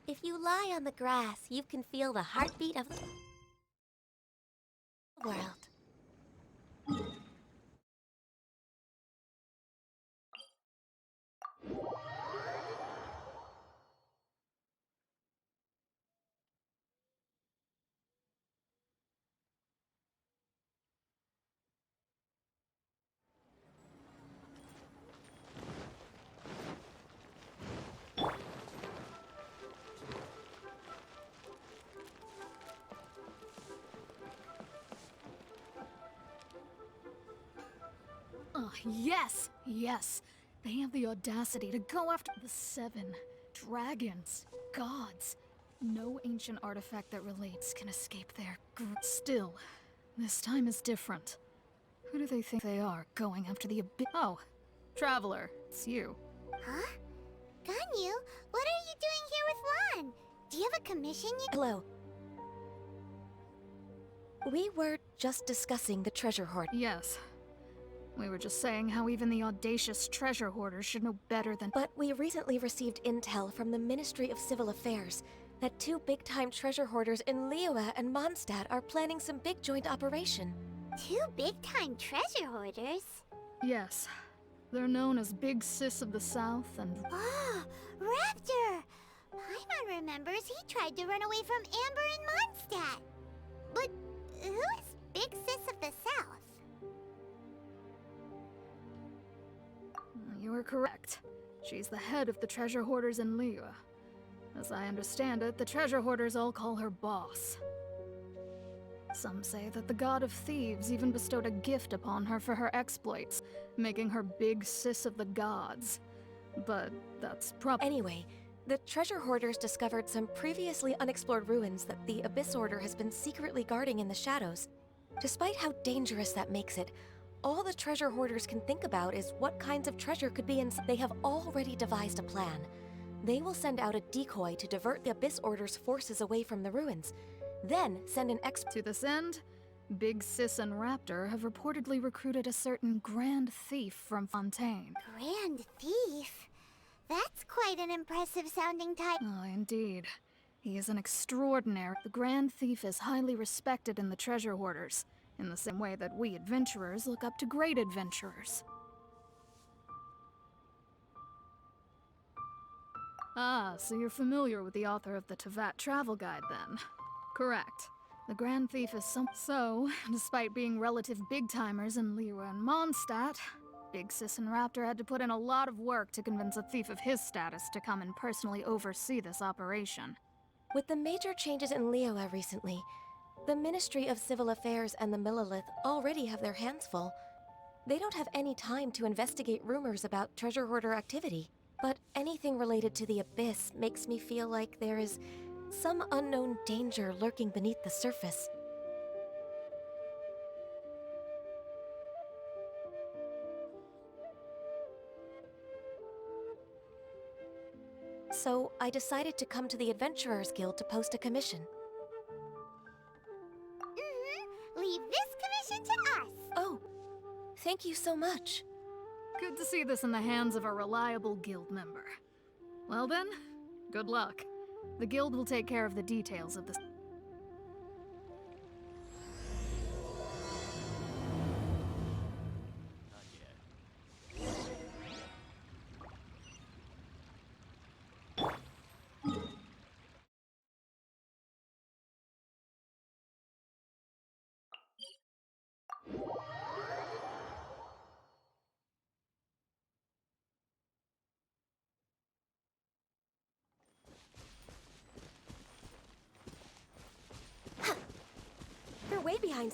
If you lie on the grass, you can feel the heartbeat of the world. Oh, yes! Yes! They have the audacity to go after the 7 dragons, gods. No ancient artifact that relates can escape their Still, this time is different. Who do they think they are, going after the abyss? Oh, Traveler, it's you. Huh? Ganyu, what are you doing here with Lan? Do you have a commission you— Hello. We were just discussing the treasure hoard. Yes. We were just saying how even the audacious treasure hoarders should know better than— But we recently received intel from the Ministry of Civil Affairs that 2 big-time treasure hoarders in Liyue and Mondstadt are planning some big joint operation. 2 big-time treasure hoarders? Yes. They're known as Big Sis of the South and— Oh, Raptor! Paimon remembers he tried to run away from Amber in Mondstadt. But who is Big Sis of the South? You are correct. She's the head of the treasure hoarders in Liyue. As I understand it, the treasure hoarders all call her boss. Some say that the god of thieves even bestowed a gift upon her for her exploits, making her Big Sis of the gods. But that's Anyway, the treasure hoarders discovered some previously unexplored ruins that the Abyss Order has been secretly guarding in the shadows. Despite how dangerous that makes it, all the treasure hoarders can think about is what kinds of treasure could be inside. They have already devised a plan. They will send out a decoy to divert the Abyss Order's forces away from the ruins, then send an To this end, Big Sis and Raptor have reportedly recruited a certain Grand Thief from Fontaine. Grand Thief? That's quite an impressive sounding title. Oh, indeed. He is an extraordinary— The Grand Thief is highly respected in the treasure hoarders, in the same way that we adventurers look up to great adventurers. Ah, so you're familiar with the author of the Tevat Travel Guide, then? Correct. The Grand Thief is So, despite being relative big-timers in Liyue and Mondstadt, Big Sis and Raptor had to put in a lot of work to convince a thief of his status to come and personally oversee this operation. With the major changes in Liyue recently, the Ministry of Civil Affairs and the Millelith already have their hands full. They don't have any time to investigate rumors about treasure hoarder activity. But anything related to the Abyss makes me feel like there is some unknown danger lurking beneath the surface. So I decided to come to the Adventurers Guild to post a commission. Leave this commission to us. Oh, thank you so much. Good to see this in the hands of a reliable guild member. Well then, good luck. The guild will take care of the details of this. They're way behind.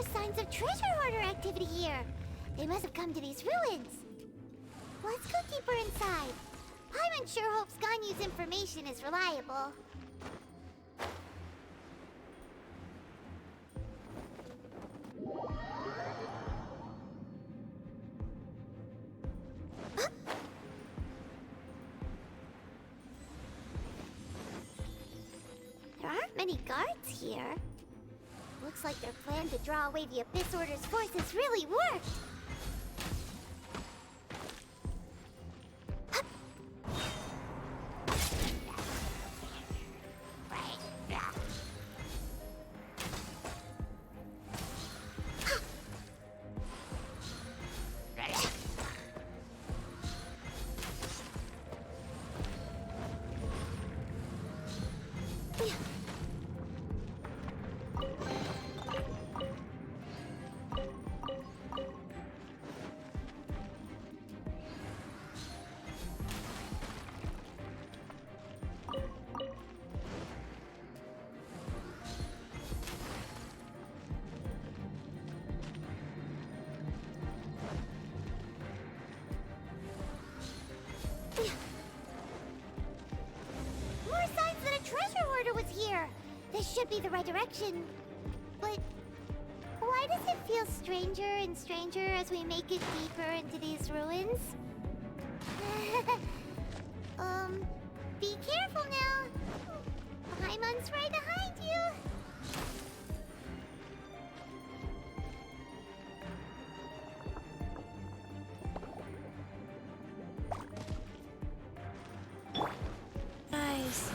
more signs of treasure hoarder activity here. They must have come to these ruins. Let's go deeper inside. Paimon sure hopes Ganyu's information is reliable. There aren't many guards here. Looks like their plan to draw away the Abyss Order's forces really worked. More signs that a treasure hoarder was here. This should be the right direction. But why does it feel stranger and stranger as we make it deeper into these ruins? Be careful now. Paimon's right behind you. Guys.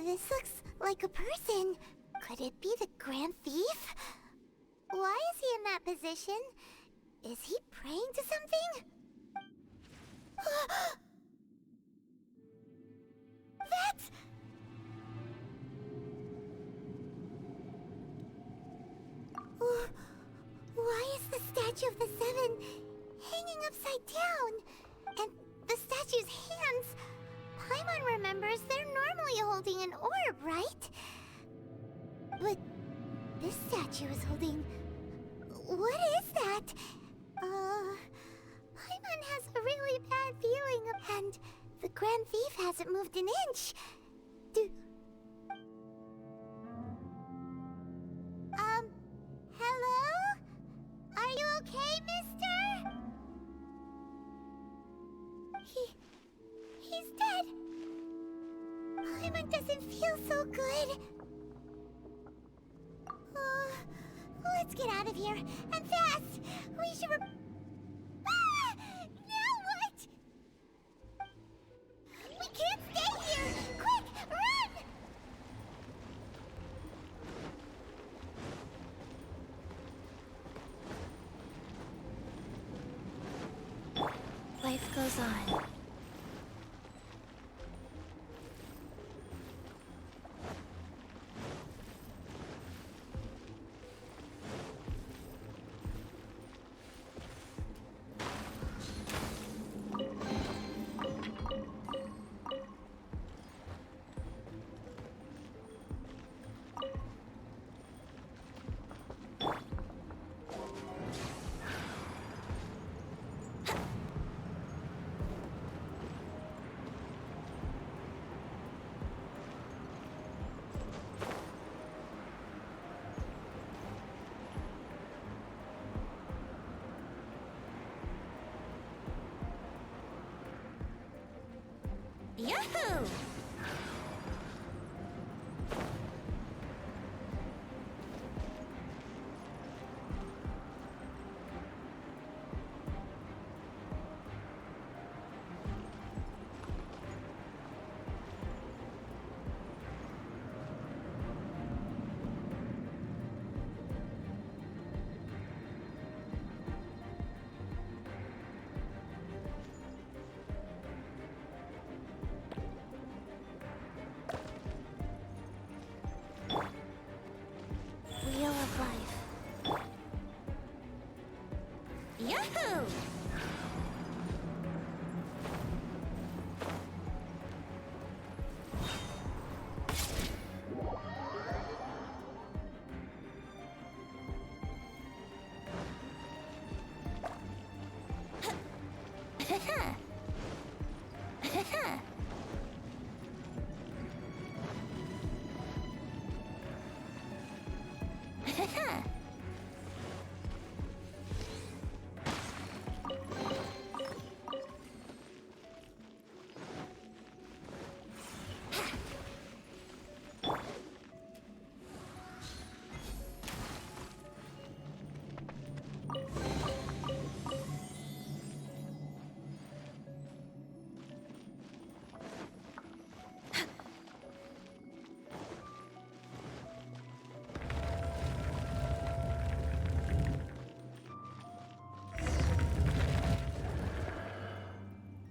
This looks like a person. Could it be the Grand Thief? Why is he in that position? Is he praying to something? That's... Why is the statue of the Seven hanging upside down? And the statue's hands... Paimon remembers they're normally holding an orb, right? But this statue is holding... What is that? Paimon has a really bad feeling and the Grand Thief hasn't moved an inch. Hello? Are you okay, mister? He's dead. Paimon doesn't feel so good. Let's get out of here, and fast! We should Now what? We can't stay here! Quick, run! Life goes on. Yahoo! Wheel of Life. Yahoo!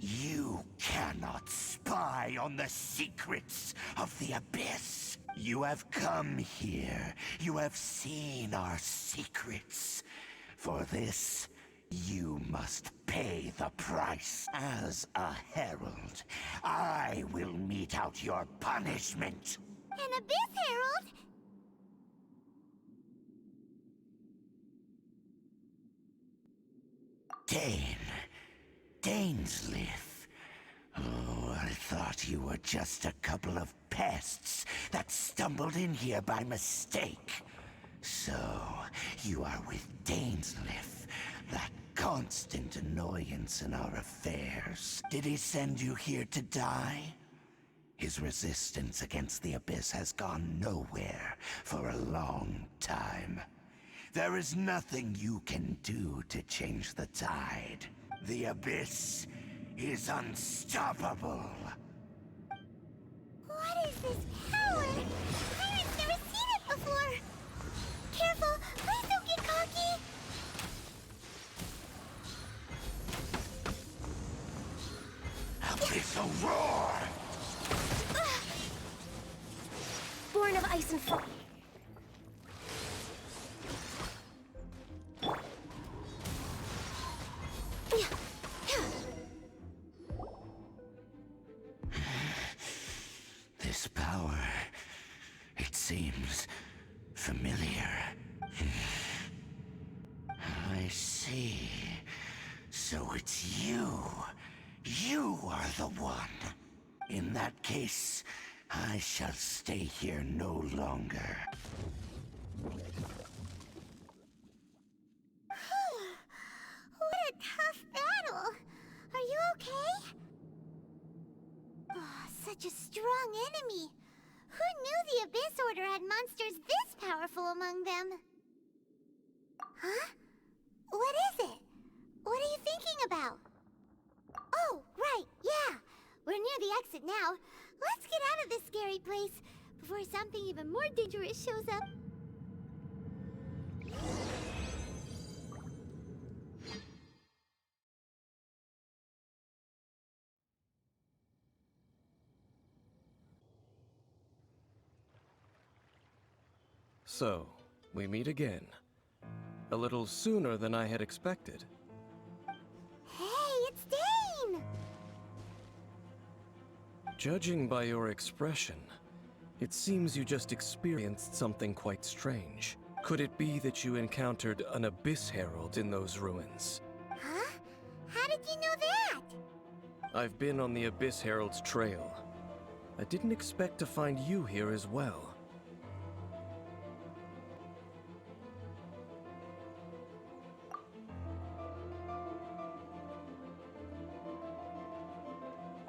You cannot spy on the secrets of the Abyss. You have come here. You have seen our secrets. For this, you must pay the price. As a herald, I will mete out your punishment. An Abyss Herald? Dainsleif. Oh, I thought you were just a couple of pests that stumbled in here by mistake. So, you are with Dainsleif, that constant annoyance in our affairs. Did he send you here to die? His resistance against the Abyss has gone nowhere for a long time. There is nothing you can do to change the tide. The Abyss is unstoppable. What is this power? Pirate's never seen it before! Careful! Please don't get cocky! Abyssal roar! Born of ice and frost. This power, it seems familiar. I see. So it's you. You are the one. In that case, I shall stay here no longer. What a tough battle! Are you okay? Oh, such a strong enemy! Who knew the Abyss Order had monsters this powerful among them? Huh? What is it? What are you thinking about? Oh, right, yeah! We're near the exit now. Let's get out of this scary place before something even more dangerous shows up. So, we meet again. A little sooner than I had expected. Hey, it's Dane! Judging by your expression, it seems you just experienced something quite strange. Could it be that you encountered an Abyss Herald in those ruins? Huh? How did you know that? I've been on the Abyss Herald's trail. I didn't expect to find you here as well.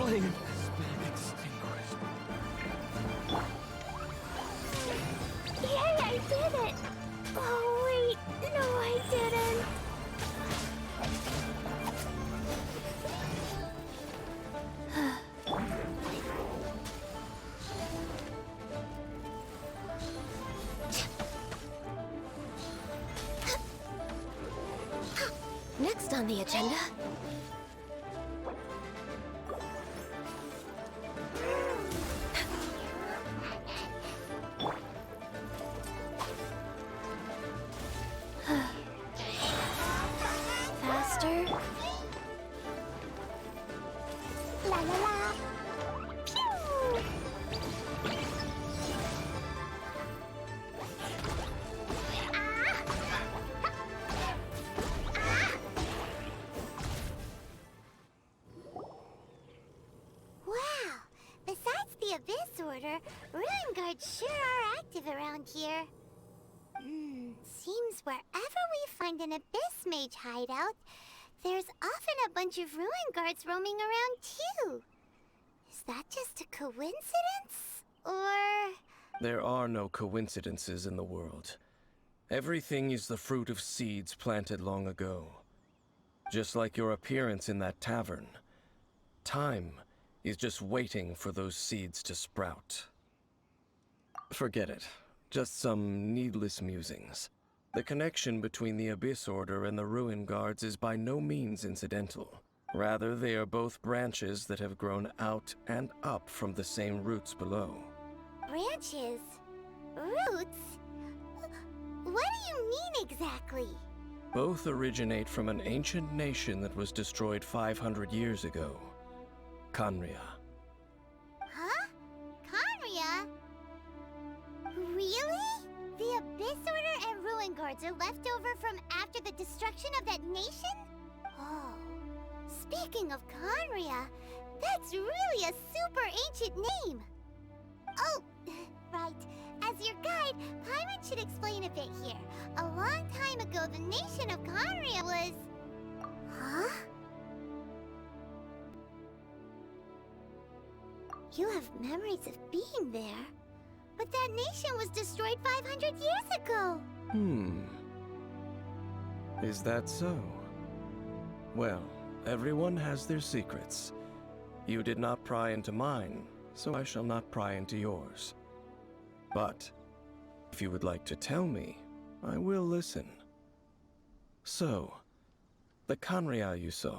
flame has been extinguished. Yay, I did it! Oh, wait. No, I didn't. Next on the agenda... Faster. La la la. Pew! Wow! Besides the Abyss Order, Ruin Guards sure are active around here. Seems wherever we find an Abyss Mage hideout, there's often a bunch of Ruin Guards roaming around too. Is that just a coincidence? Or... There are no coincidences in the world. Everything is the fruit of seeds planted long ago. Just like your appearance in that tavern. Time is just waiting for those seeds to sprout. Forget it. Just some needless musings. The connection between the Abyss Order and the Ruin Guards is by no means incidental. Rather, they are both branches that have grown out and up from the same roots below. branches? Roots? What do you mean exactly? Both originate from an ancient nation that was destroyed 500 years ago. Khaenri'ah. Huh? Khaenri'ah? Really? The Abyss Order and Ruin Guards are left over from after the destruction of that nation? Oh. Speaking of Khaenri'ah, that's really a super ancient name. Oh, right. As your guide, Paimon should explain a bit here. A long time ago, the nation of Khaenri'ah was... Huh? You have memories of being there. But that nation was destroyed 500 years ago. Is that so? Well, everyone has their secrets. You did not pry into mine, so I shall not pry into yours. But, if you would like to tell me, I will listen. So, the Khaenri'ah you saw,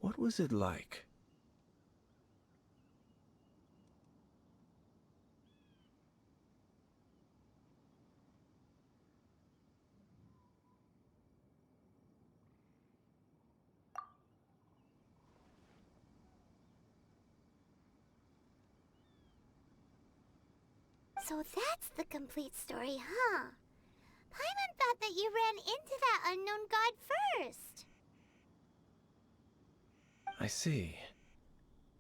what was it like? So that's the complete story, huh? Paimon thought that you ran into that unknown god first. I see.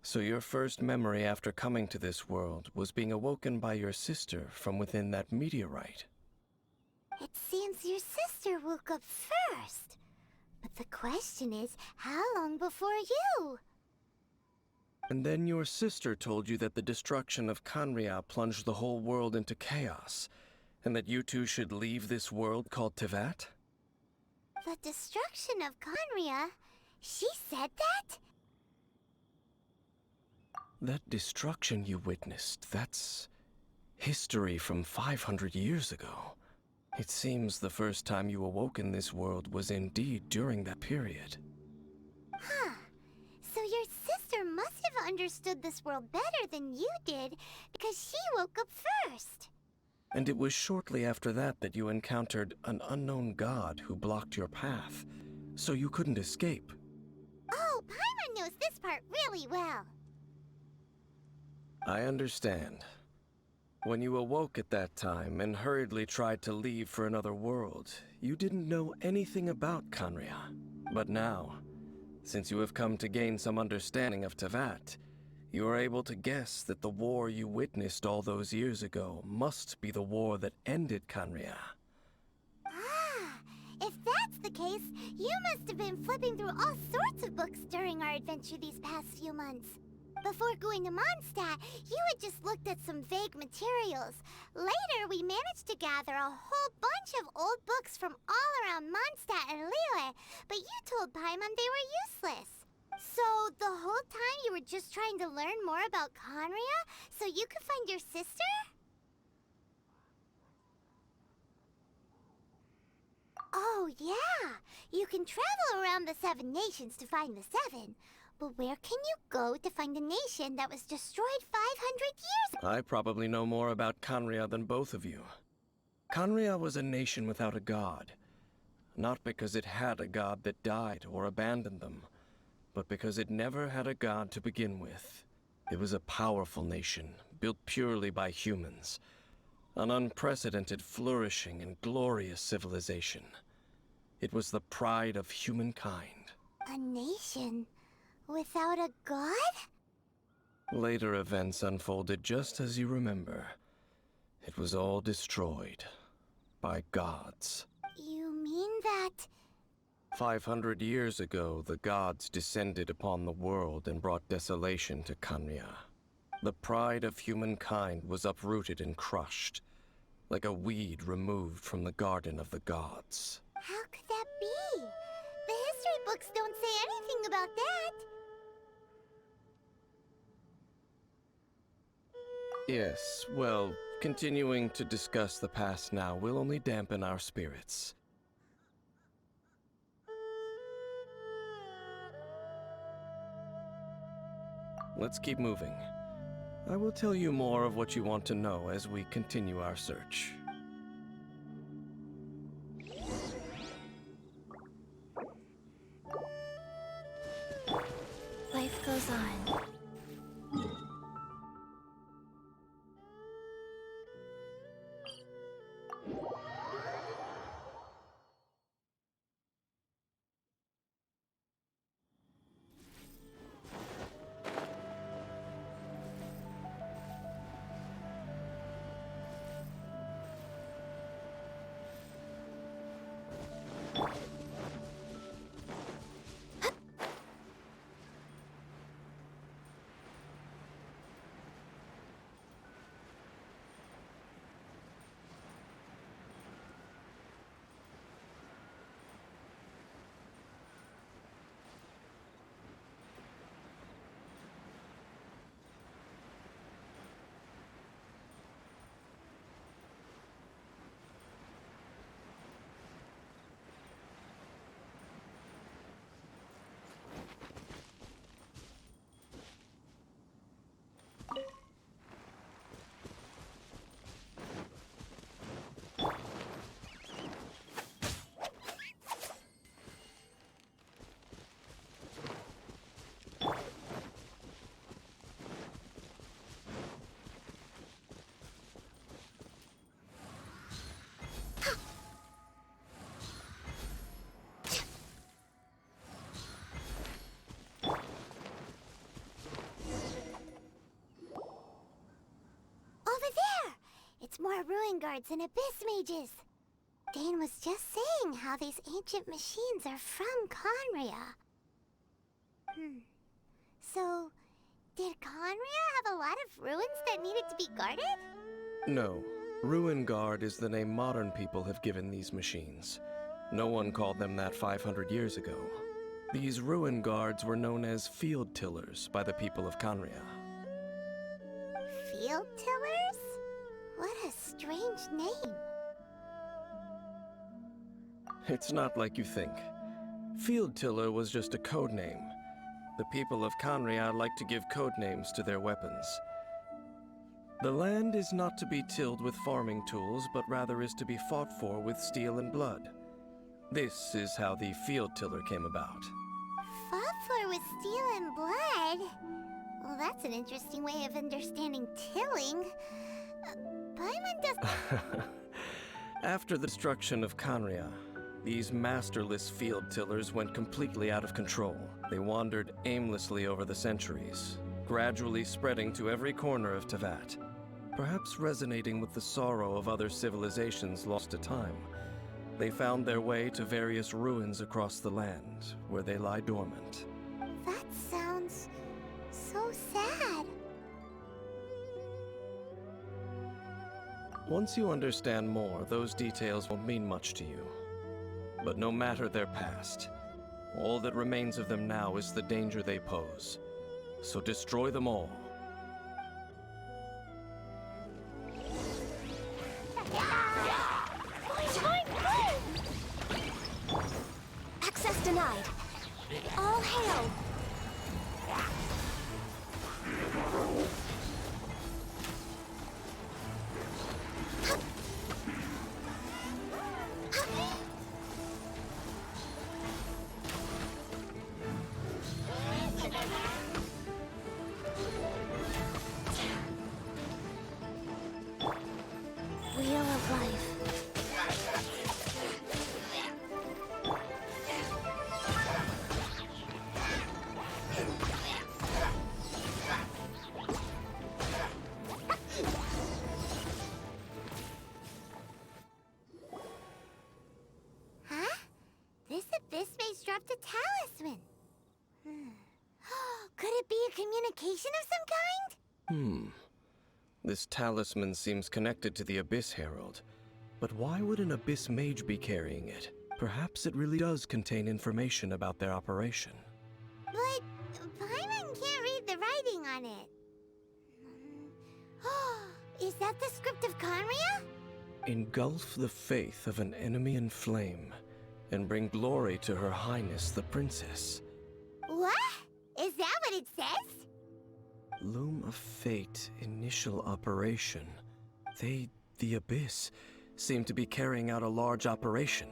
So your first memory after coming to this world was being awoken by your sister from within that meteorite. It seems your sister woke up first. But the question is, how long before you? And then your sister told you that the destruction of Khaenri'ah plunged the whole world into chaos, and that you two should leave this world called Teyvat? The destruction of Khaenri'ah? She said that? That destruction you witnessed, that's history from 500 years ago. It seems the first time you awoke in this world was indeed during that period. Huh. So your sister must have understood this world better than you did, because she woke up first. And it was shortly after that that you encountered an unknown god who blocked your path, so you couldn't escape. Oh, Paimon knows this part really well. I understand. When you awoke at that time and hurriedly tried to leave for another world, you didn't know anything about Khaenri'ah. But now, since you have come to gain some understanding of Teyvat, you are able to guess that the war you witnessed all those years ago must be the war that ended Khaenri'ah. Ah, if that's the case, you must have been flipping through all sorts of books during our adventure these past few months. Before going to Mondstadt, you had just looked at some vague materials. Later, we managed to gather a whole bunch of old books from all around Mondstadt and Liyue, but you told Paimon they were useless. So, the whole time you were just trying to learn more about Conria so you could find your sister? Oh, yeah! You can travel around the 7 nations to find the 7. But where can you go to find a nation that was destroyed 500 years ago? I probably know more about Conria than both of you. Conria was a nation without a god. Not because it had a god that died or abandoned them, but because it never had a god to begin with. It was a powerful nation, built purely by humans. An unprecedented, flourishing, and glorious civilization. It was the pride of humankind. A nation without a god? Later events unfolded just as you remember. It was all destroyed by gods. You mean that... 500 years ago, the gods descended upon the world and brought desolation to Conria. The pride of humankind was uprooted and crushed, like a weed removed from the garden of the gods. How could that be? The history books don't say anything about that. Yes, well, continuing to discuss the past now will only dampen our spirits. Let's keep moving. I will tell you more of what you want to know as we continue our search. Life goes on. It's more ruin guards and abyss mages. Dane was just saying how these ancient machines are from Conria. So, did Conria have a lot of ruins that needed to be guarded? No. Ruin Guard is the name modern people have given these machines. No one called them that 500 years ago. These Ruin Guards were known as Field Tillers by the people of Conria. Field Tillers? What a strange name. It's not like you think. Field Tiller was just a code name. The people of Conria like to give code names to their weapons. The land is not to be tilled with farming tools, but rather is to be fought for with steel and blood. This is how the Field Tiller came about. Fought for with steel and blood? Well, that's an interesting way of understanding tilling. Paimon does... After the destruction of Conria, these masterless field tillers went completely out of control. They wandered aimlessly over the centuries, gradually spreading to every corner of Teyvat. Perhaps resonating with the sorrow of other civilizations lost to time, they found their way to various ruins across the land, where they lie dormant. That sounds so sad. Once you understand more, those details won't mean much to you. But no matter their past, all that remains of them now is the danger they pose. So destroy them all. Access denied. All hail. Wheel of life. Huh? This abyss maze dropped a talisman. Could it be a communication of some kind? This talisman seems connected to the Abyss Herald. But why would an Abyss Mage be carrying it? Perhaps it really does contain information about their operation. But Paimon can't read the writing on it. Is that the script of Conria? Engulf the faith of an enemy in flame, and bring glory to Her Highness the Princess. What? Is that what it says? Loom of Fate, initial operation. They, the Abyss, seem to be carrying out a large operation.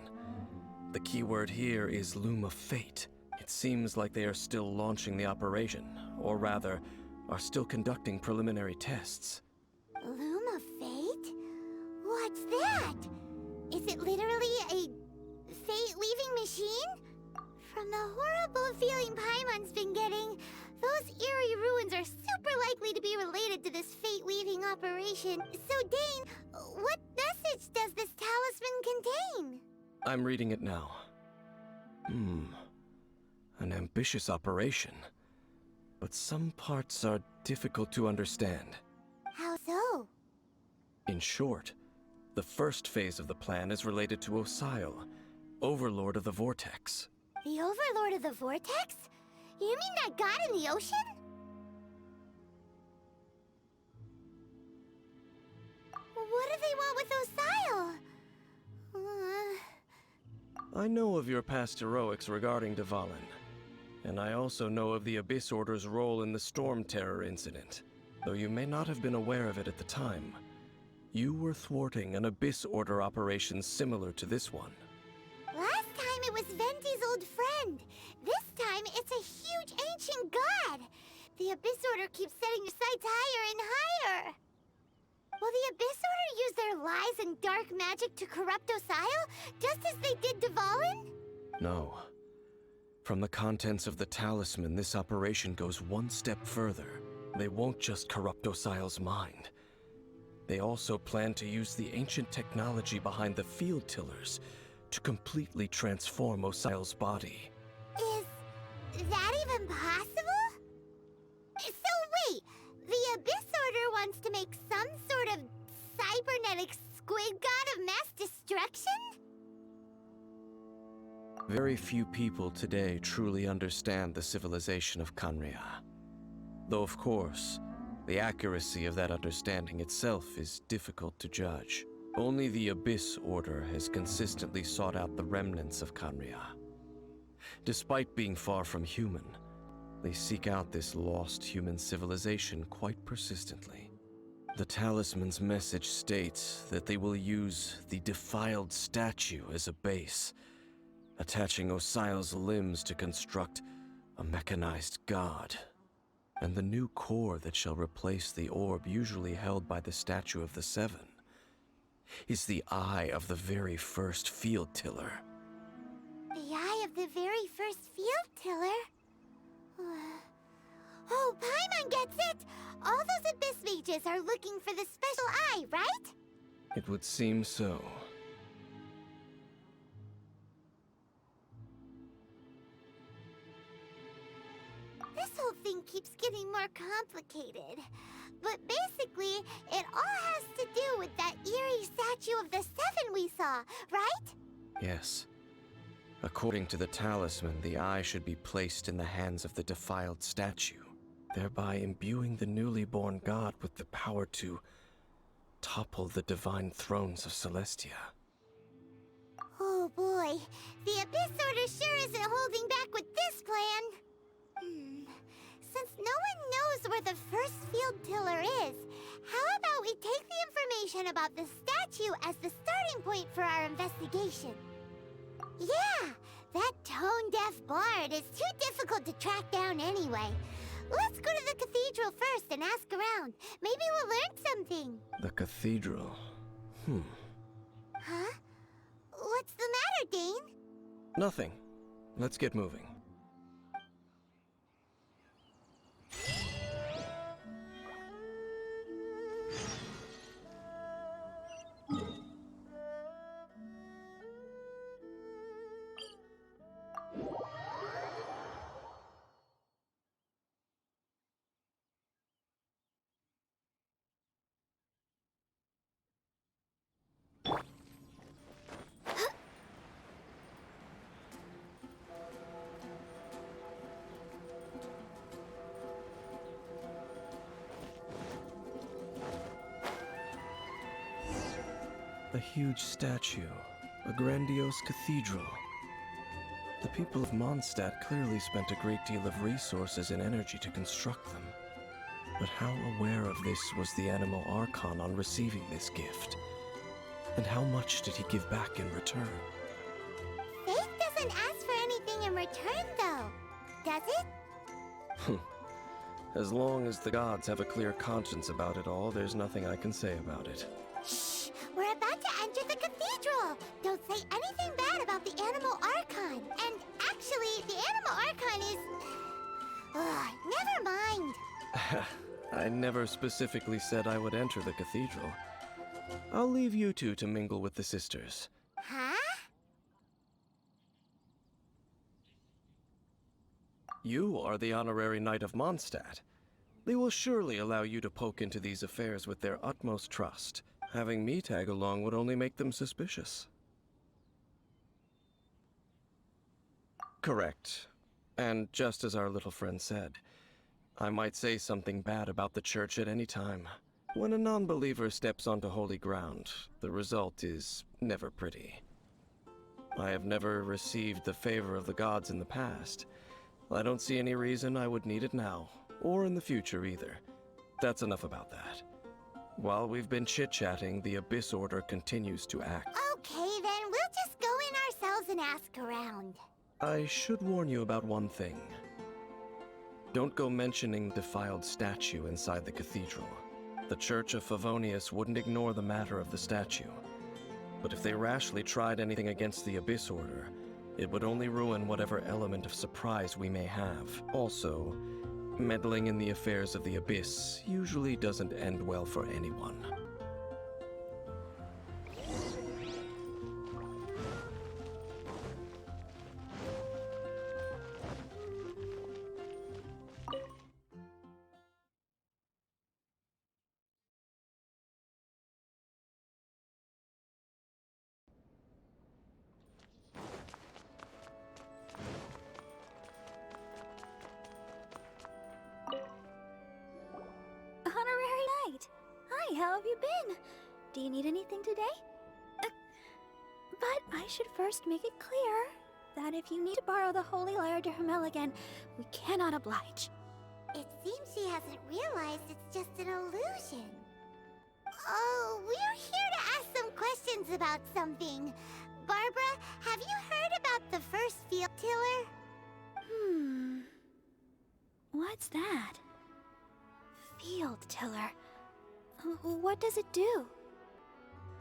The keyword here is Loom of Fate. It seems like they are still launching the operation, or rather, are still conducting preliminary tests. Loom of Fate? What's that? Is it literally a fate-weaving machine? From the horrible feeling Paimon's been getting, those eerie ruins are super likely to be related to this fate-weaving operation. So, Dane, what message does this talisman contain? I'm reading it now. An ambitious operation. But some parts are difficult to understand. How so? In short, the first phase of the plan is related to Osial, Overlord of the Vortex. The Overlord of the Vortex? You mean that god in the ocean? What do they want with Osial? I know of your past heroics regarding Dvalin, and I also know of the Abyss Order's role in the Storm Terror incident. Though you may not have been aware of it at the time, you were thwarting an Abyss Order operation similar to this one. Last time it was Venti's old friend. This time it's a huge ancient god. The Abyss Order keeps setting their sights higher and higher. Will the Abyss Order use their lies and dark magic to corrupt Osial, just as they did Dvalin? No. From the contents of the talisman, this operation goes one step further. They won't just corrupt Osial's mind. They also plan to use the ancient technology behind the field tillers to completely transform Osial's body. Is that even possible? So wait, the Abyss Order wants to make some sort of cybernetic squid god of mass destruction? Very few people today truly understand the civilization of Conria. Though of course, the accuracy of that understanding itself is difficult to judge. Only the Abyss Order has consistently sought out the remnants of Conria. Despite being far from human, they seek out this lost human civilization quite persistently. The talisman's message states that they will use the defiled statue as a base, attaching Osial's limbs to construct a mechanized god. And the new core that shall replace the orb usually held by the Statue of the Seven is the eye of the very first field tiller. The eye of the very first field tiller? Oh, Paimon gets it! All those Abyss mages are looking for the special eye, right? It would seem so. This whole thing keeps getting more complicated. But basically, it all has to do with that eerie statue of the Seven we saw, right? Yes. According to the talisman, the eye should be placed in the hands of the defiled statue, thereby imbuing the newly born god with the power to topple the divine thrones of Celestia. Oh boy, the Abyss Order sure isn't holding back with this plan. Since no one knows where the first field tiller is, how about we take the information about the statue as the starting point for our investigation? Yeah, that tone-deaf bard is too difficult to track down anyway. Let's go to the cathedral first and ask around. Maybe we'll learn something. The cathedral. Huh? What's the matter, Dane? Nothing. Let's get moving. A huge statue, a grandiose cathedral. The people of Mondstadt clearly spent a great deal of resources and energy to construct them. But how aware of this was the Animal Archon on receiving this gift? And how much did he give back in return? Faith doesn't ask for anything in return, though. Does it? As long as the gods have a clear conscience about it all, there's nothing I can say about it. Shh! We're about to enter the cathedral! Don't say anything bad about the Animal Archon. And actually, the Animal Archon is... never mind. I never specifically said I would enter the cathedral. I'll leave you two to mingle with the sisters. Huh? You are the honorary knight of Mondstadt. They will surely allow you to poke into these affairs with their utmost trust. Having me tag along would only make them suspicious. Correct. And just as our little friend said, I might say something bad about the church at any time. When a non-believer steps onto holy ground, the result is never pretty. I have never received the favor of the gods in the past. I don't see any reason I would need it now, or in the future either. That's enough about that. While we've been chit-chatting, the Abyss Order continues to act. Okay, then we'll just go in ourselves and ask around. I should warn you about one thing. Don't go mentioning the defiled statue inside the cathedral. The Church of Favonius wouldn't ignore the matter of the statue. But if they rashly tried anything against the Abyss Order, it would only ruin whatever element of surprise we may have. Also, meddling in the affairs of the Abyss usually doesn't end well for anyone. Honorary Knight! Hi, how have you been? Do you need anything today? But I should first make it clear that if you need to borrow the Holy Lyre to Hermel again, we cannot oblige. It seems she hasn't realized it's just an illusion. Oh, we're here to ask some questions about something. Barbara, have you heard about the first field tiller? What's that? Field tiller. What does it do?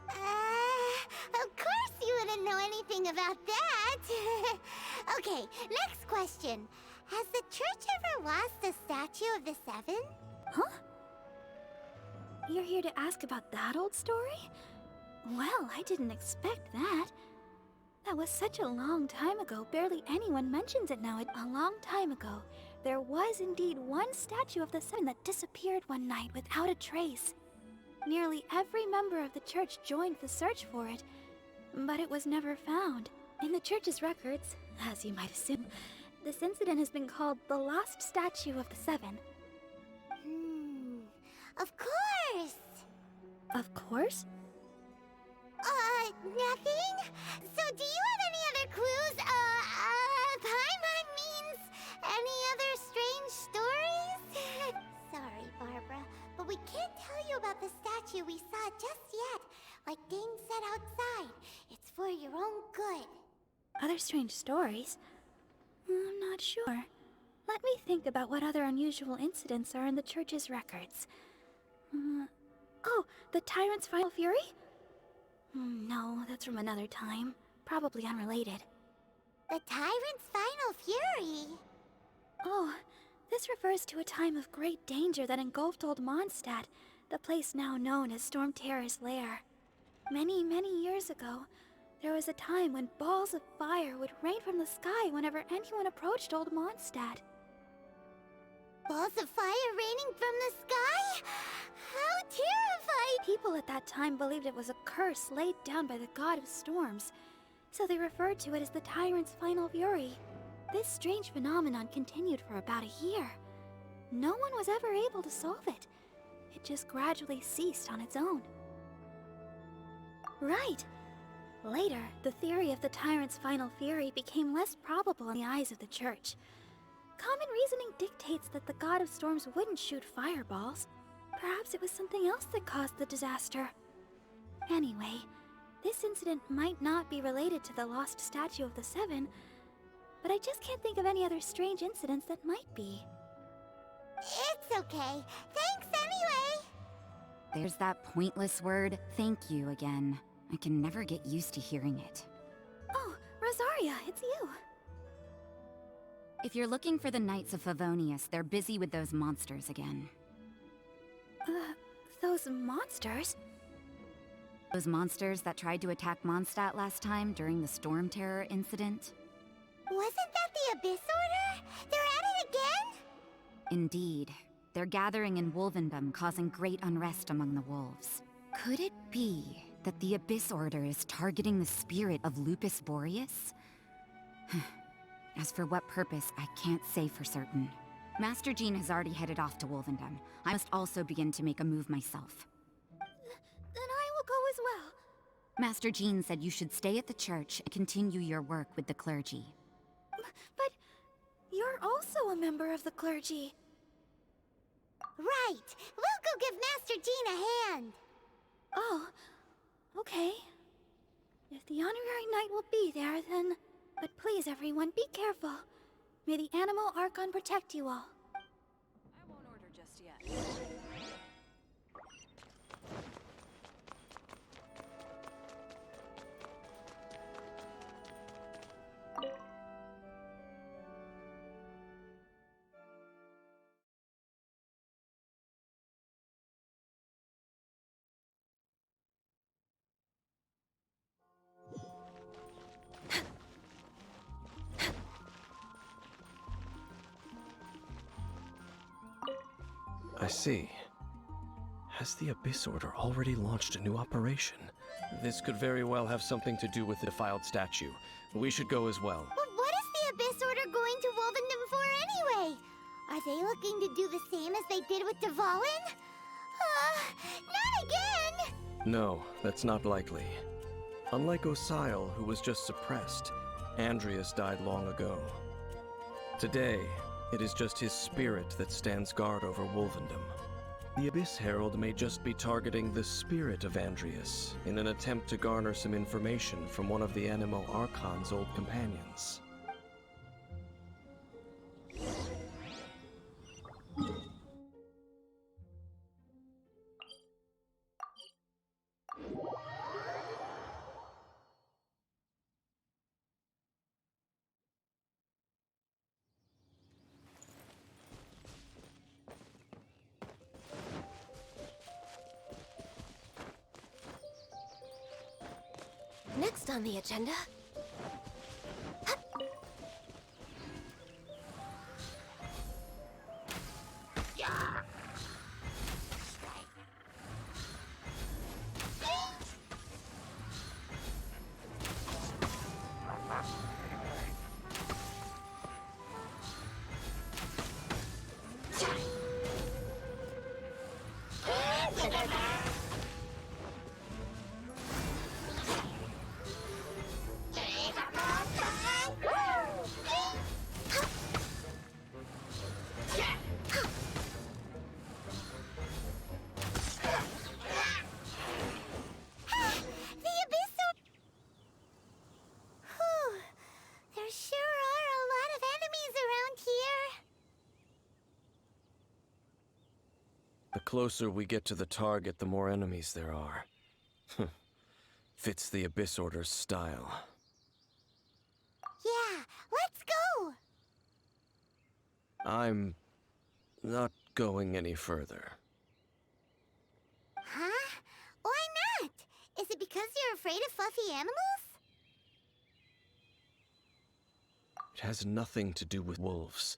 Of course you wouldn't know anything about that. Okay, next question. Has the church ever lost a statue of the Seven? Huh? You're here to ask about that old story? Well, I didn't expect that. That was such a long time ago, barely anyone mentions it now. A long time ago, there was indeed one statue of the Seven that disappeared one night without a trace. Nearly every member of the church joined the search for it, but it was never found. In the church's records, as you might assume, this incident has been called the Lost Statue of the Seven. Of course! Of course? Nothing? So do you have any other clues? Paimon means any other strange stories? Sorry, Barbara, but we can't tell you about the statue we saw just yet. Like Dane said outside, it's for your own good. Other strange stories? I'm not sure. Let me think about what other unusual incidents are in the church's records. Oh, the Tyrant's Final Fury? No, that's from another time. Probably unrelated. The Tyrant's Final Fury? Oh, this refers to a time of great danger that engulfed Old Mondstadt, the place now known as Storm Terror's lair. Many, many years ago, there was a time when balls of fire would rain from the sky whenever anyone approached Old Mondstadt. Balls of fire raining from the sky? How terrifying! People at that time believed it was a curse laid down by the god of storms, so they referred to it as the Tyrant's Final Fury. This strange phenomenon continued for about a year. No one was ever able to solve it. It just gradually ceased on its own. Right. Later, the theory of the Tyrant's Final Fury became less probable in the eyes of the church. Common reasoning dictates that the god of storms wouldn't shoot fireballs. Perhaps it was something else that caused the disaster. Anyway, this incident might not be related to the lost statue of the Seven, but I just can't think of any other strange incidents that might be. It's okay. Thanks anyway! There's that pointless word, thank you, again. I can never get used to hearing it. Oh, Rosaria, it's you. If you're looking for the Knights of Favonius, they're busy with those monsters again. Those monsters? Those monsters that tried to attack Mondstadt last time during the Storm Terror incident? Wasn't that the Abyss Order? They're at it again? Indeed. They're gathering in Wolvendom, causing great unrest among the wolves. Could it be that the Abyss Order is targeting the spirit of Lupus Boreas? As for what purpose, I can't say for certain. Master Jean has already headed off to Wolvendom. I must also begin to make a move myself. Then I will go as well. Master Jean said you should stay at the church and continue your work with the clergy. But you're also a member of the clergy. Right! We'll go give Master Jean a hand! Oh, okay. If the Honorary Knight will be there, then... But please, everyone, be careful. May the Animal Archon protect you all. I won't order just yet. I see. Has the Abyss Order already launched a new operation? This could very well have something to do with the defiled statue. We should go as well. But what is the Abyss Order going to Wolvendom for anyway? Are they looking to do the same as they did with Dvalin? Not again! No, that's not likely. Unlike Osile, who was just suppressed, Andreas died long ago. Today, it is just his spirit that stands guard over Wolvendom. The Abyss Herald may just be targeting the spirit of Andreas in an attempt to garner some information from one of the Animo Archon's old companions. Next on the agenda... There sure are a lot of enemies around here. The closer we get to the target, the more enemies there are. Fits the Abyss Order's style. Yeah, let's go! I'm not going any further. Huh? Why not? Is it because you're afraid of fluffy animals? It has nothing to do with wolves.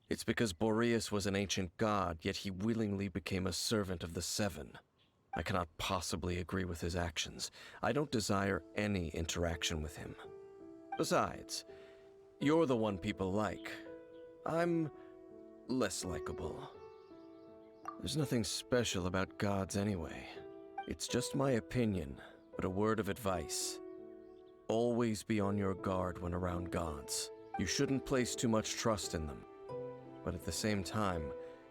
It's because Boreas was an ancient god, yet he willingly became a servant of the Seven. I cannot possibly agree with his actions. I don't desire any interaction with him. Besides, you're the one people like. I'm less likable. There's nothing special about gods anyway. It's just my opinion, but a word of advice. Always be on your guard when around gods. You shouldn't place too much trust in them. But at the same time,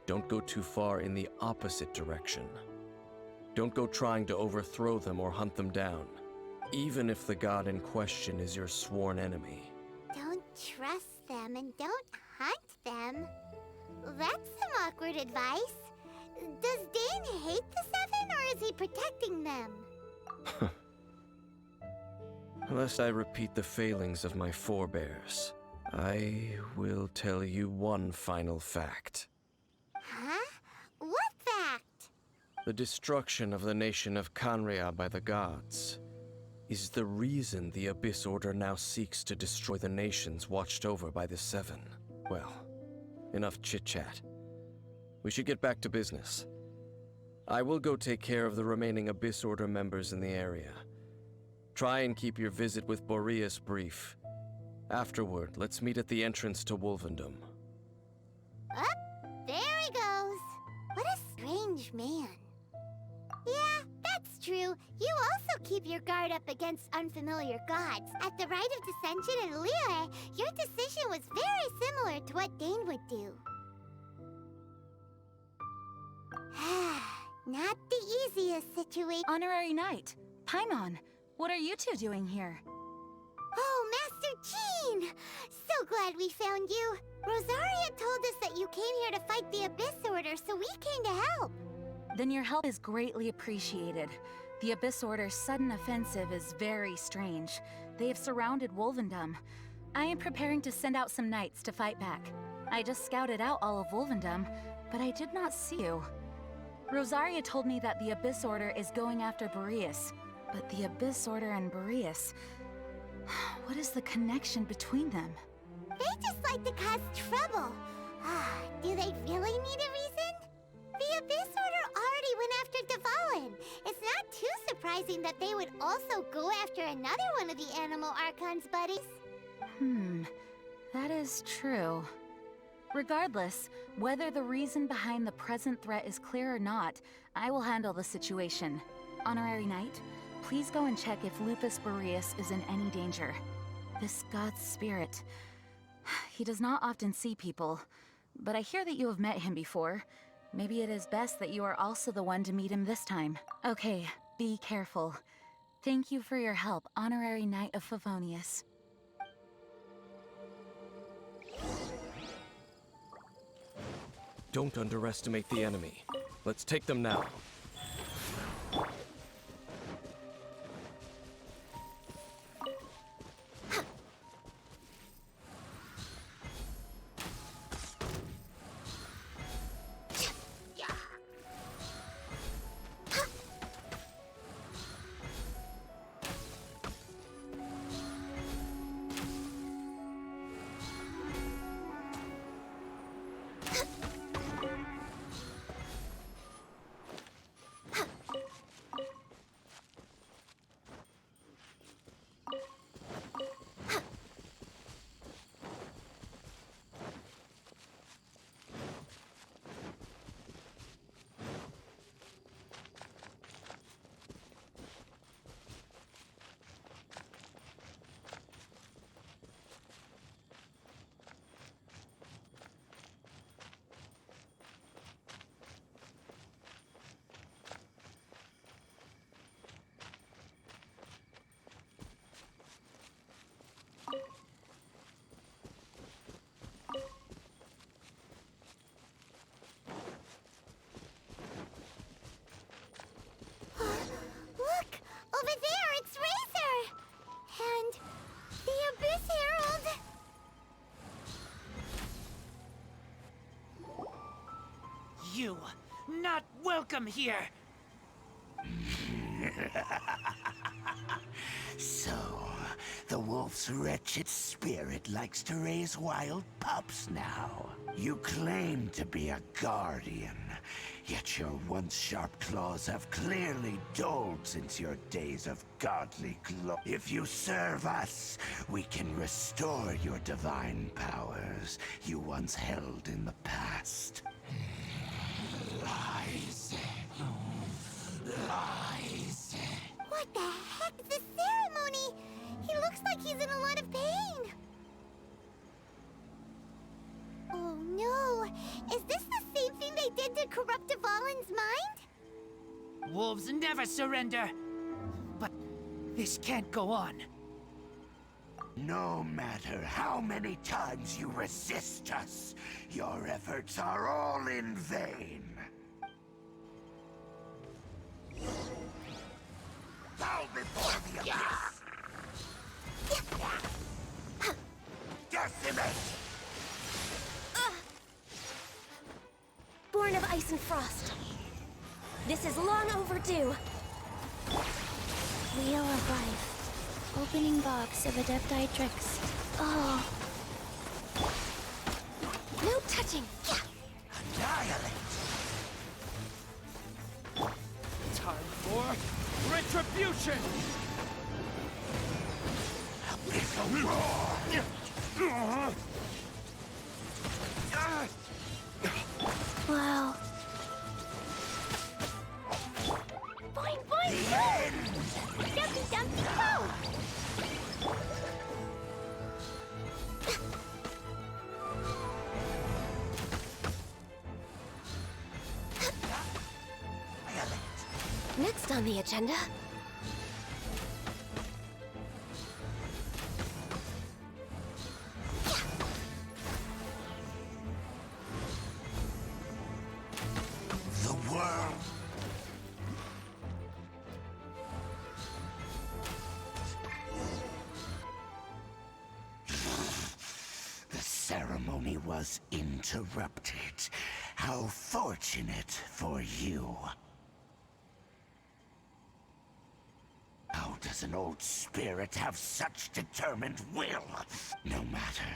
don't go too far in the opposite direction. Don't go trying to overthrow them or hunt them down, even if the god in question is your sworn enemy. Don't trust them and don't hunt them. That's some awkward advice. Does Dane hate the Seven, or is he protecting them? Lest I repeat the failings of my forebears, I will tell you one final fact. Huh? What fact? The destruction of the nation of Canria by the gods is the reason the Abyss Order now seeks to destroy the nations watched over by the Seven. Well, enough chit-chat. We should get back to business. I will go take care of the remaining Abyss Order members in the area. Try and keep your visit with Boreas brief. Afterward, let's meet at the entrance to Wolvendom. Up, there he goes. What a strange man. Yeah, that's true. You also keep your guard up against unfamiliar gods. At the Rite of Dissension in Liyue, your decision was very similar to what Dane would do. Not the easiest situation. Honorary Knight, Paimon, what are you two doing here? Oh, Master Jean! So glad we found you. Rosaria told us that you came here to fight the Abyss Order, so we came to help. Then your help is greatly appreciated. The Abyss Order's sudden offensive is very strange. They have surrounded Wolvendom. I am preparing to send out some knights to fight back. I just scouted out all of Wolvendom, but I did not see you. Rosaria told me that the Abyss Order is going after Boreas, but the Abyss Order and Boreas... What is the connection between them? They just like to cause trouble. Do they really need a reason? The Abyss Order already went after Dvalin. It's not too surprising that they would also go after another one of the Animal Archon's buddies. That is true. Regardless, whether the reason behind the present threat is clear or not, I will handle the situation. Honorary Knight, please go and check if Lupus Boreas is in any danger. This god's spirit... He does not often see people, but I hear that you have met him before. Maybe it is best that you are also the one to meet him this time. Okay, be careful. Thank you for your help, Honorary Knight of Favonius. Don't underestimate the enemy. Let's take them now. you. Not welcome here. So, the wolf's wretched spirit likes to raise wild pups now. You claim to be a guardian, yet your once sharp claws have clearly dulled since your days of godly glory. If you serve us, we can restore your divine powers you once held in the past. Lies. Lies. What the heck's this ceremony? He looks like he's in a lot of pain. Oh no! Is this the same thing they did to corrupt Dvalin's mind? Wolves never surrender. But this can't go on. No matter how many times you resist us, your efforts are all in vain. Bow before the abyss! Decimate! Born of ice and frost. This is long overdue. Wheel of Life. Opening box of Adepti tricks. Oh. No touching. Annihilate! Time for retribution! Abyssal roar! Wow. Boing, boing, The end! Dumpty, dumpty, go! Next on the agenda. The world. The ceremony was interrupted. How fortunate for you. How does an old spirit have such determined will? No matter.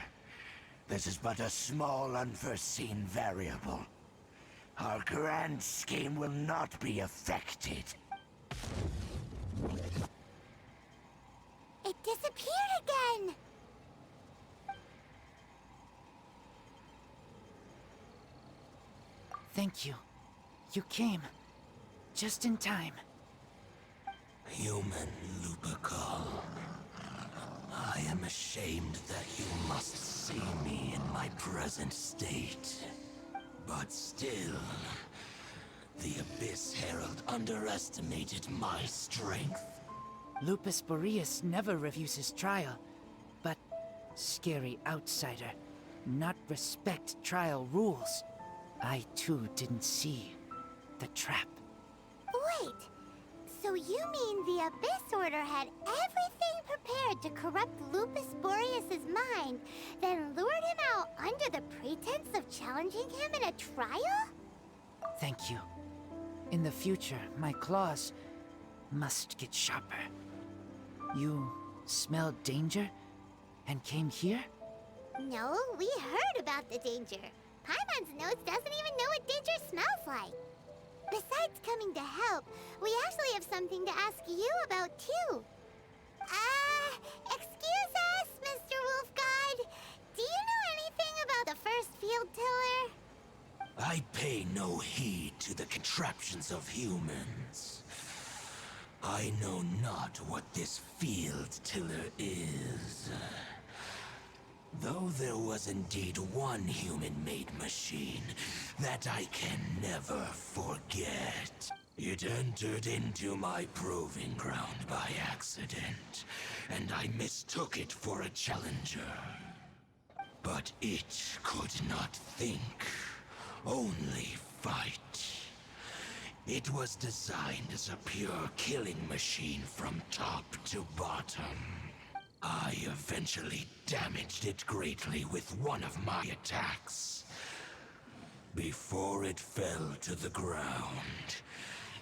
This is but a small unforeseen variable. Our grand scheme will not be affected. It disappeared again! Thank you. You came. Just in time. Human Lupercal. I am ashamed that you must see me in my present state. But still, the Abyss Herald underestimated my strength. Lupus Boreas never refuses trial, but scary outsider, not respect trial rules. I too didn't see the trap. Wait, so you mean the Abyss Order had everything prepared to corrupt Lupus Boreas' mind, then lured him out under the pretense of challenging him in a trial? Thank you. In the future, my claws must get sharper. You smelled danger and came here? No, we heard about the danger. Paimon's nose doesn't even know what danger smells like. Besides coming to help, we actually have something to ask you about too. Excuse us, Mr. Wolf God. Do you know anything about the first field tiller? I pay no heed to the contraptions of humans. I know not what this field tiller is. Though there was indeed one human-made machine that I can never forget. It entered into my proving ground by accident, and I mistook it for a challenger. But it could not think, only fight. It was designed as a pure killing machine from top to bottom. I eventually damaged it greatly with one of my attacks. Before it fell to the ground,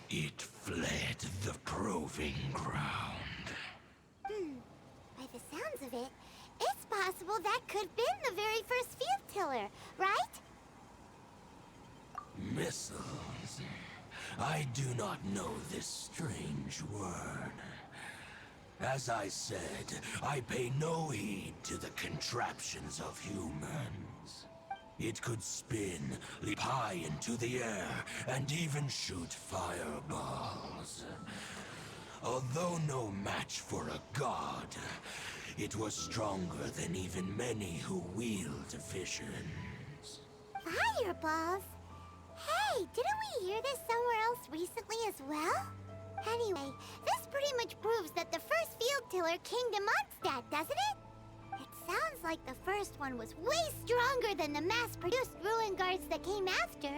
it fled the proving ground. By the sounds of it, it's possible that could have been the very first field tiller, right? Missiles. I do not know this strange word. As I said, I pay no heed to the contraptions of humans. It could spin, leap high into the air, and even shoot fireballs. Although no match for a god, it was stronger than even many who wield visions. Fireballs? Hey, didn't we hear this somewhere else recently as well? Anyway, this pretty much proves that the first field tiller came to Mondstadt, doesn't it? It sounds like the first one was way stronger than the mass-produced ruin guards that came after.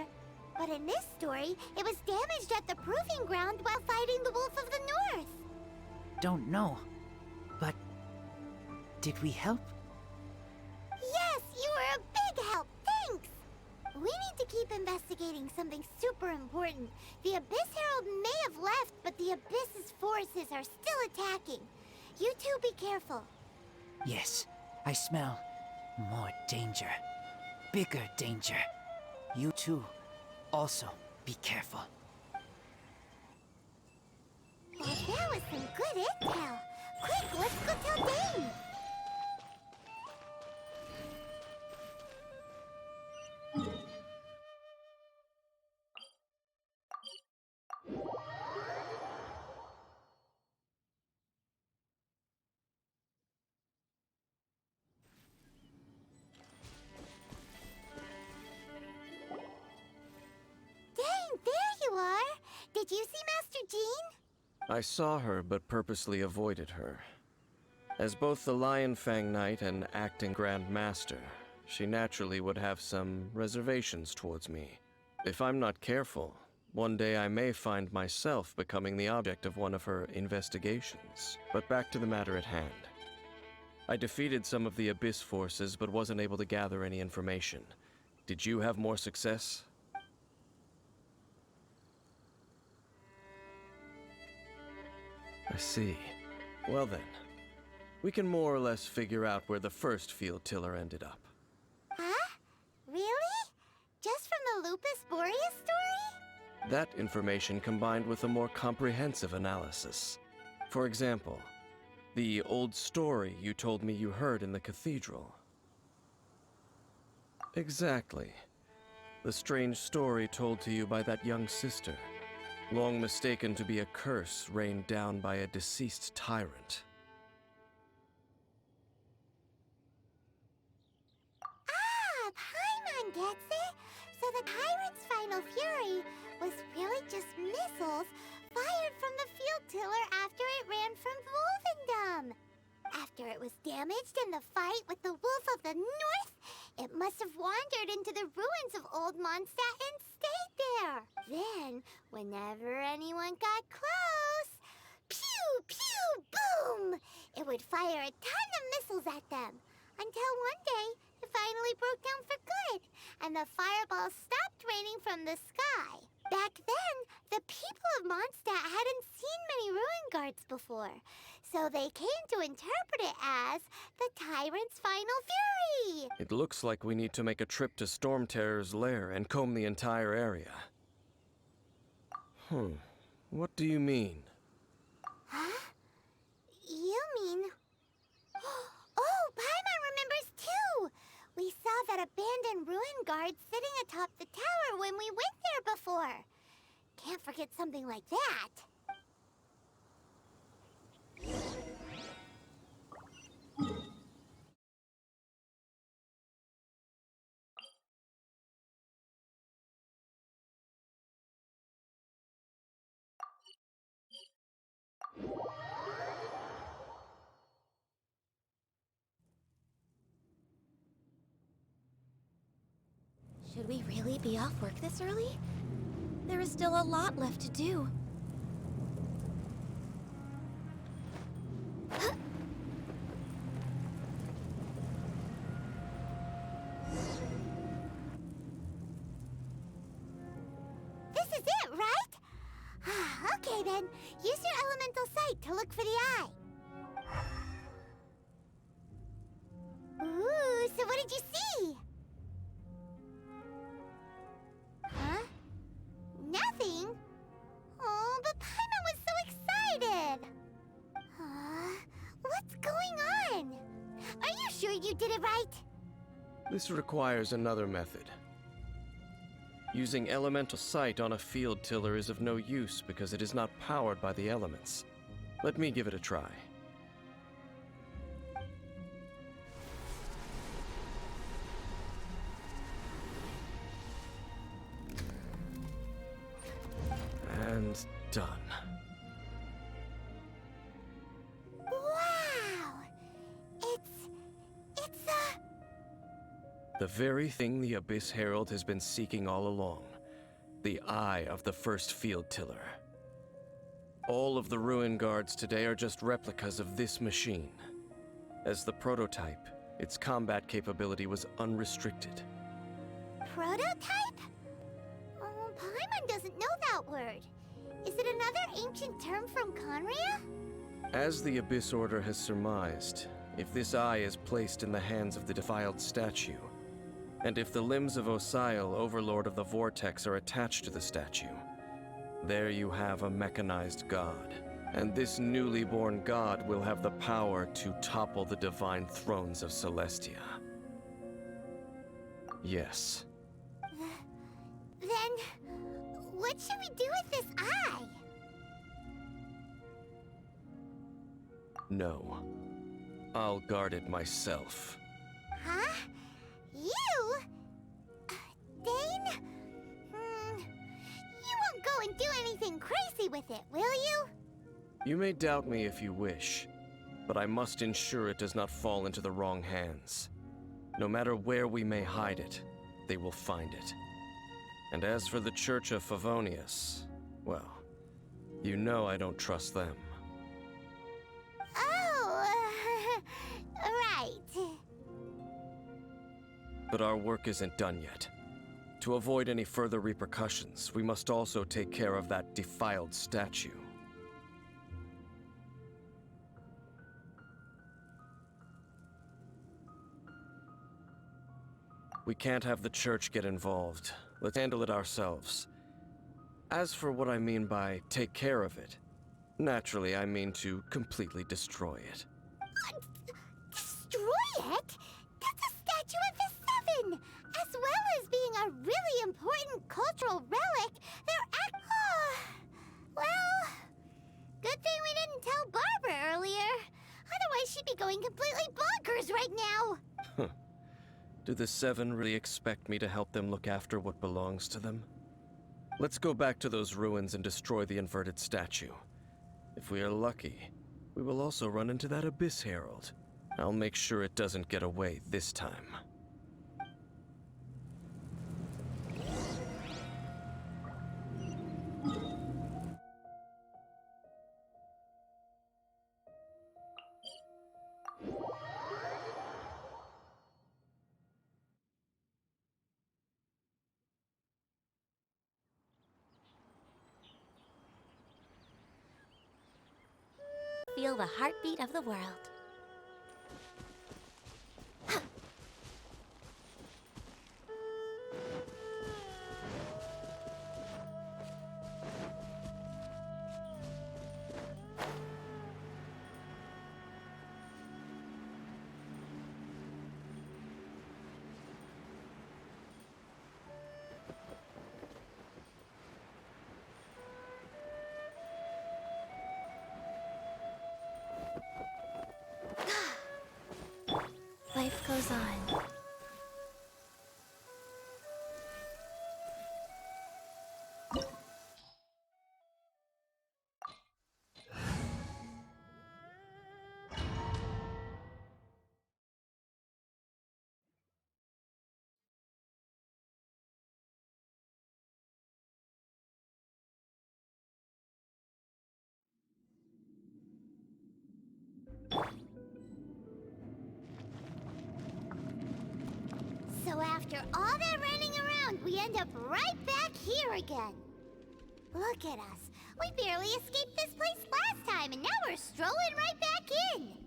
But in this story, it was damaged at the proving ground while fighting the Wolf of the North. Don't know. But did we help? Yes, you were a big help. Thanks. We need to keep investigating something super important. The Abyss Herald may have left, but the Abyss's forces are still attacking. You two be careful. Yes, I smell more danger. Bigger danger. You too. Also, be careful. Well, that was some good intel. Quick, let's go tell Dane. Dane, there you are. Did you see Master Jean? I saw her, but purposely avoided her. As both the Lion Fang Knight and acting Grand Master, she naturally would have some reservations towards me. If I'm not careful, one day I may find myself becoming the object of one of her investigations. But back to the matter at hand. I defeated some of the Abyss forces, but wasn't able to gather any information. Did you have more success? I see. Well then, we can more or less figure out where the first field tiller ended up. Huh? Really? Just from the Lupus Boreas story? That information combined with a more comprehensive analysis. For example, the old story you told me you heard in the cathedral. Exactly. The strange story told to you by that young sister, long mistaken to be a curse rained down by a deceased tyrant. Ah, Paimon gets it. So the tyrant's final fury was really just missiles fired from the field tiller after it ran from Wolvendom. After it was damaged in the fight with the Wolf of the North, it must have wandered into the ruins of Old Mondstadt and stayed there. Then, whenever anyone got close, pew, pew, boom! It would fire a ton of missiles at them. Until one day, it finally broke down for good, and the fireballs stopped raining from the sky. Back then, the people of Mondstadt hadn't seen many ruin guards before, so they came to interpret it as the Tyrant's final fury. It looks like we need to make a trip to Storm Terror's lair and comb the entire area. What do you mean? Huh? You mean... Oh, Paimon remembers too! We saw that abandoned ruin guard sitting atop the tower when we went there before. Can't forget something like that. Should we really be off work this early? There is still a lot left to do. Okay then, use your elemental sight to look for the eye. Ooh, so what did you see? Huh? Nothing? Oh, but Paimon was so excited! What's going on? Are you sure you did it right? This requires another method. Using elemental sight on a field tiller is of no use because it is not powered by the elements. Let me give it a try. And done. Wow! It's The very thing the Abyss Herald has been seeking all along. The eye of the first field tiller. All of the ruin guards today are just replicas of this machine. As the prototype, its combat capability was unrestricted. prototype? Oh, Paimon doesn't know that word. Is it another ancient term from Conria? As the Abyss Order has surmised, if this eye is placed in the hands of the defiled statue, and if the limbs of Osiel, Overlord of the Vortex, are attached to the statue, there you have a mechanized god. And this newly born god will have the power to topple the divine thrones of Celestia. Yes. Then, what should we do with this eye? No. I'll guard it myself. Huh? You? Dane? You won't go and do anything crazy with it, will you? You may doubt me if you wish, but I must ensure it does not fall into the wrong hands. No matter where we may hide it, they will find it. And as for the Church of Favonius, well, you know I don't trust them. Oh, right. But our work isn't done yet. To avoid any further repercussions, we must also take care of that defiled statue. We can't have the church get involved. Let's handle it ourselves. As for what I mean by take care of it, naturally I mean to completely destroy it. Destroy it? That's a statue of the Seven! As well as being a really important cultural relic, well, good thing we didn't tell Barbara earlier. Otherwise she'd be going completely bonkers right now. Do the Seven really expect me to help them look after what belongs to them? Let's go back to those ruins and destroy the inverted statue. If we are lucky, we will also run into that Abyss Herald. I'll make sure it doesn't get away this time. Feel the heartbeat of the world. Life goes on. So after all that running around, we end up right back here again. Look at us. We barely escaped this place last time, and now we're strolling right back in.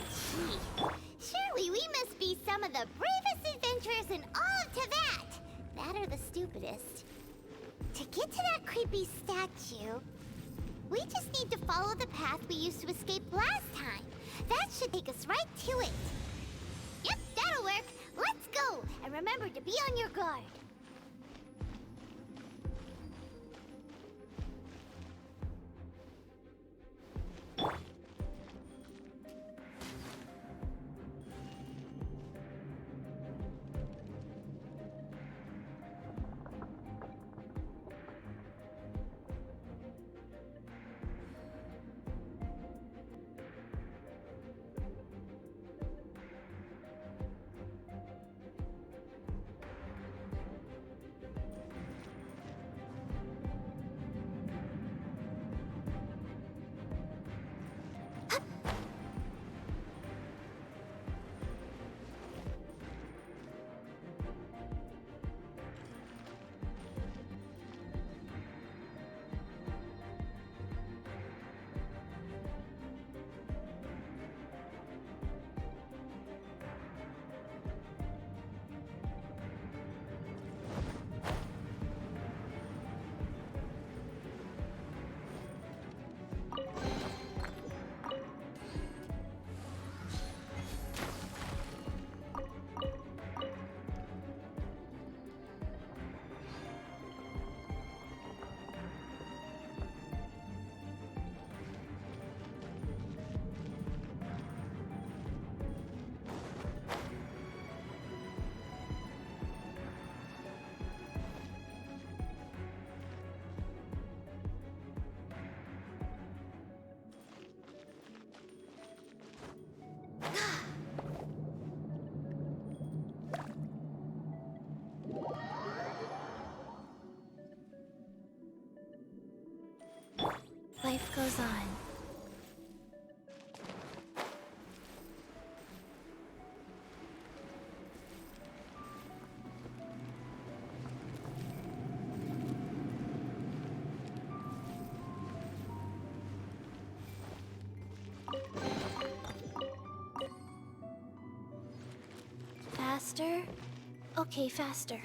Gee, surely we must be some of the bravest adventurers in all of Teyvat. That or the stupidest. To get to that creepy statue, we just need to follow the path we used to escape last time. That should take us right to it. Yep, that'll work. Let's go, and remember to be on your guard. Life goes on. Faster? Okay, faster.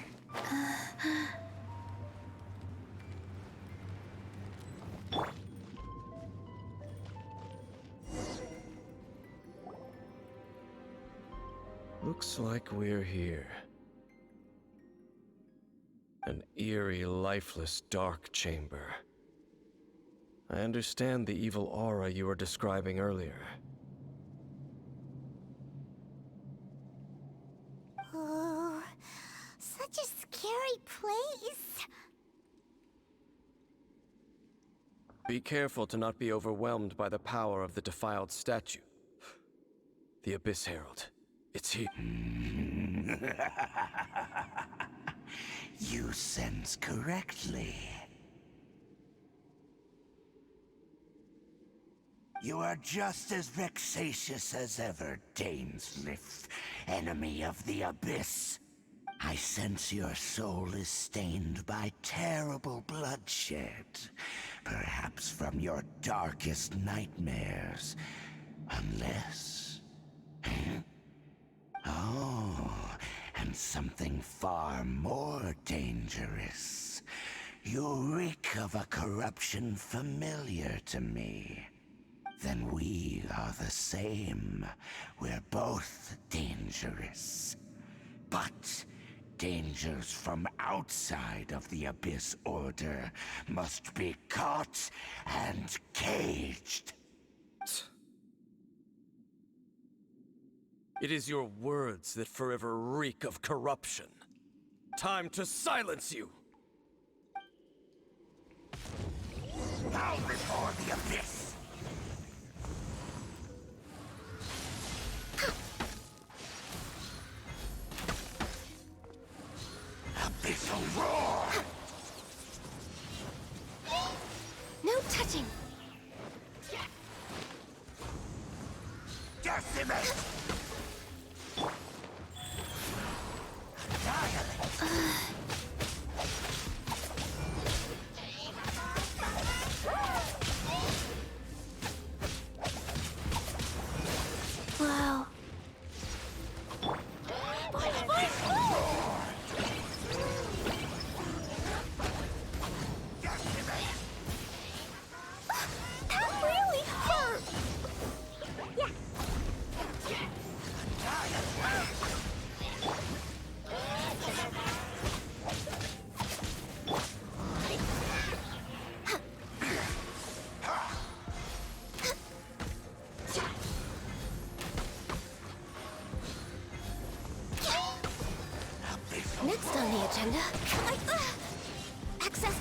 Looks like we're here. An eerie, lifeless, dark chamber. I understand the evil aura you were describing earlier. Oh, such a scary place. Be careful to not be overwhelmed by the power of the defiled statue. The Abyss Herald. It's here. You sense correctly. You are just as vexatious as ever, Dainsliff, enemy of the Abyss. I sense your soul is stained by terrible bloodshed, perhaps from your darkest nightmares, unless... Oh, and something far more dangerous. You reek of a corruption familiar to me. Then we are the same. We're both dangerous. But dangers from outside of the Abyss Order must be caught and caged. It is your words that forever reek of corruption. Time to silence you! Bow before the Abyss! Abyssal roar! No touching! Decimate! Annihilate!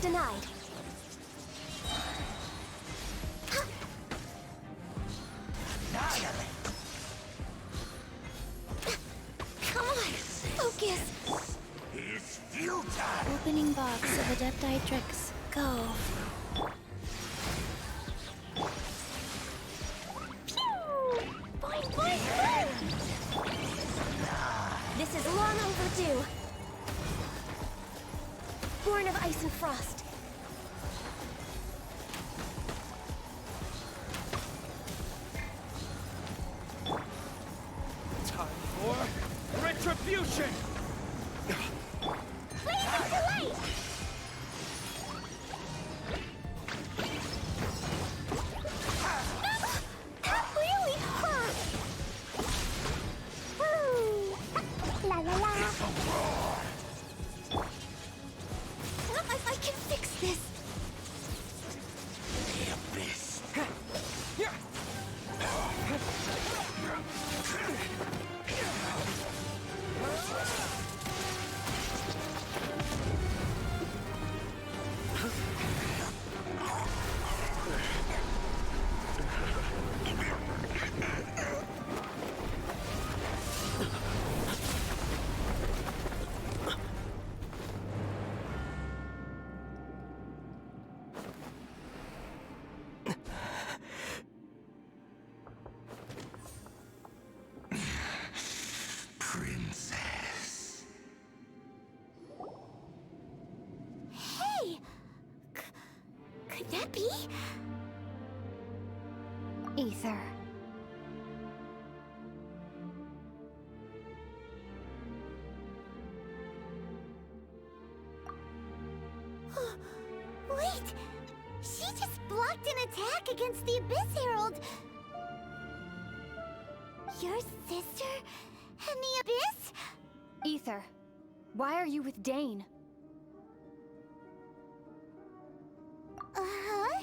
denied. Annihilate! Come on, focus. Is futile! Opening box of Adepti tricks. Go. Boing, boing, boing! This is long overdue. Born of ice and frost. Time for retribution! Wait, it's too late! That really hurt! La la la. I can fix this. The abyss. Princess. Hey! Could that be? Ether. Wait! She just blocked an attack against the Abyss Herald! Your sister and the Abyss? Ether, why are you with Dane? Uh-huh.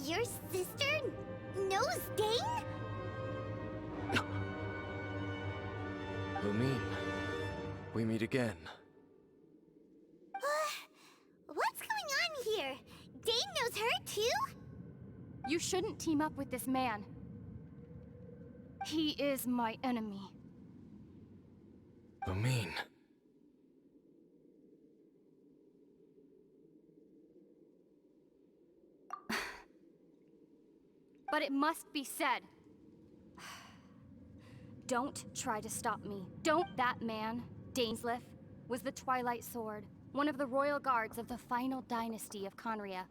Your sister knows Dane? Lumine, we meet again. What's going on here? Dane knows her too? You shouldn't team up with this man. He is my enemy. Lumine. But it must be said. Don't try to stop me. Don't. That man, Dainsleif, was the Twilight Sword, one of the royal guards of the final dynasty of Conria.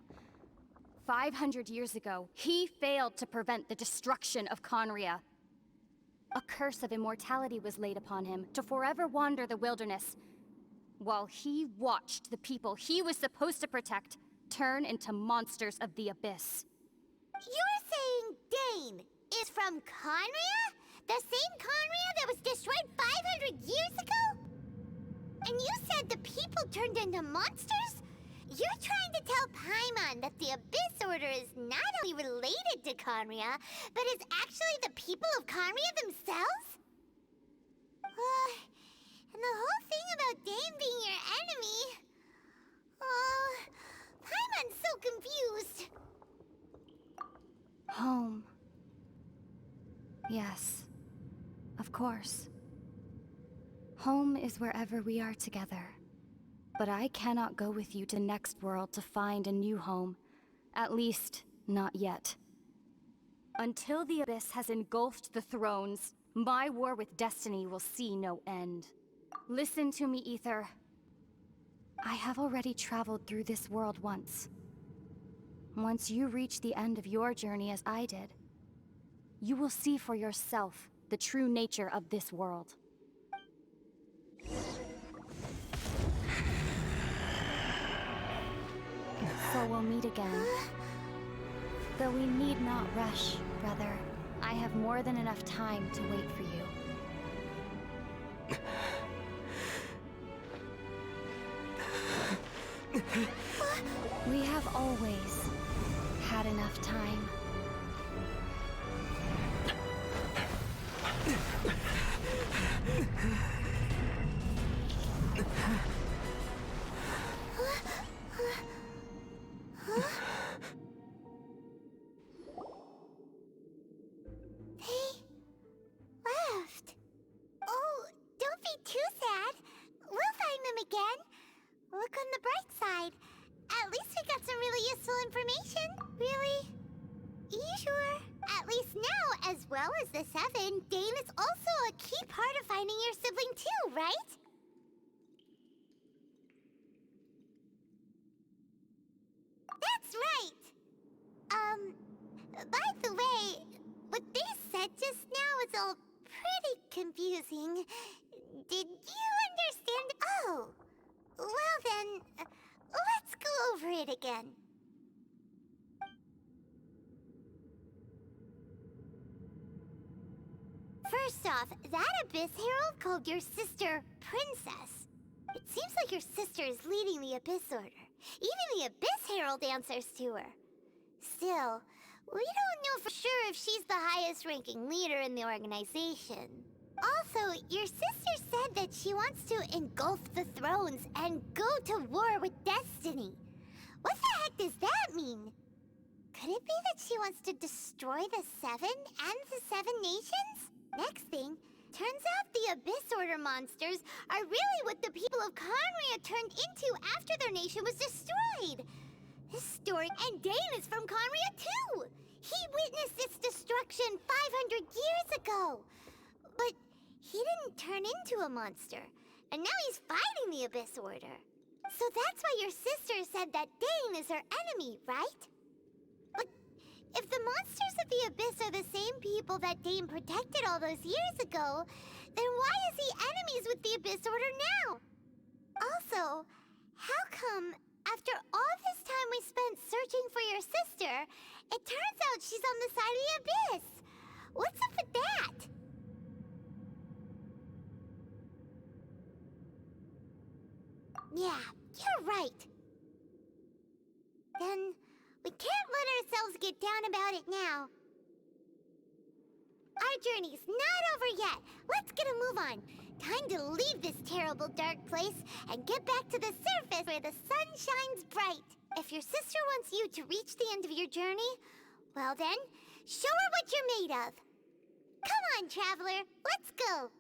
500 years ago, he failed to prevent the destruction of Conria. A curse of immortality was laid upon him to forever wander the wilderness, while he watched the people he was supposed to protect turn into monsters of the abyss. You're saying Dane is from Conria? The same Conria that was destroyed 500 years ago? And you said the people turned into monsters? You're trying to tell Paimon that the Abyss Order is not only related to Conria, but is actually the people of Conria themselves? And the whole thing about Dane being your enemy... Paimon's so confused. Home. Yes, of course. Home is wherever we are together. But I cannot go with you to the next world to find a new home. At least, not yet. Until the Abyss has engulfed the thrones, my war with destiny will see no end. Listen to me, Ether. I have already traveled through this world once. Once you reach the end of your journey as I did, you will see for yourself the true nature of this world. So we'll meet again. Though we need not rush, brother. I have more than enough time to wait for you. We have always had enough time. Look on the bright side. At least we got some really useful information. Really? You sure? At least now, as well as the Seven, Dane is also a key part of finding your sibling too, right? That's right! By the way, what they said just now is all pretty confusing. Did you understand? Oh! Well then, let's go over it again. First off, that Abyss Herald called your sister Princess. It seems like your sister is leading the Abyss Order. Even the Abyss Herald answers to her. Still, we don't know for sure if she's the highest ranking leader in the organization. Also, your sister said that she wants to engulf the thrones and go to war with Destiny. What the heck does that mean? Could it be that she wants to destroy the Seven and the Seven Nations? Next thing, turns out the Abyss Order monsters are really what the people of Conria turned into after their nation was destroyed. This story, and Dane is from Conria too! He witnessed its destruction 500 years ago! But he didn't turn into a monster, and now he's fighting the Abyss Order. So that's why your sister said that Dane is her enemy, right? But if the monsters of the Abyss are the same people that Dane protected all those years ago, then why is he enemies with the Abyss Order now? Also, how come after all this time we spent searching for your sister, it turns out she's on the side of the Abyss? What's up with that? Yeah, you're right. Then we can't let ourselves get down about it now. Our journey's not over yet. Let's get a move on. Time to leave this terrible dark place and get back to the surface where the sun shines bright. If your sister wants you to reach the end of your journey, well then, show her what you're made of. Come on, traveler, let's go.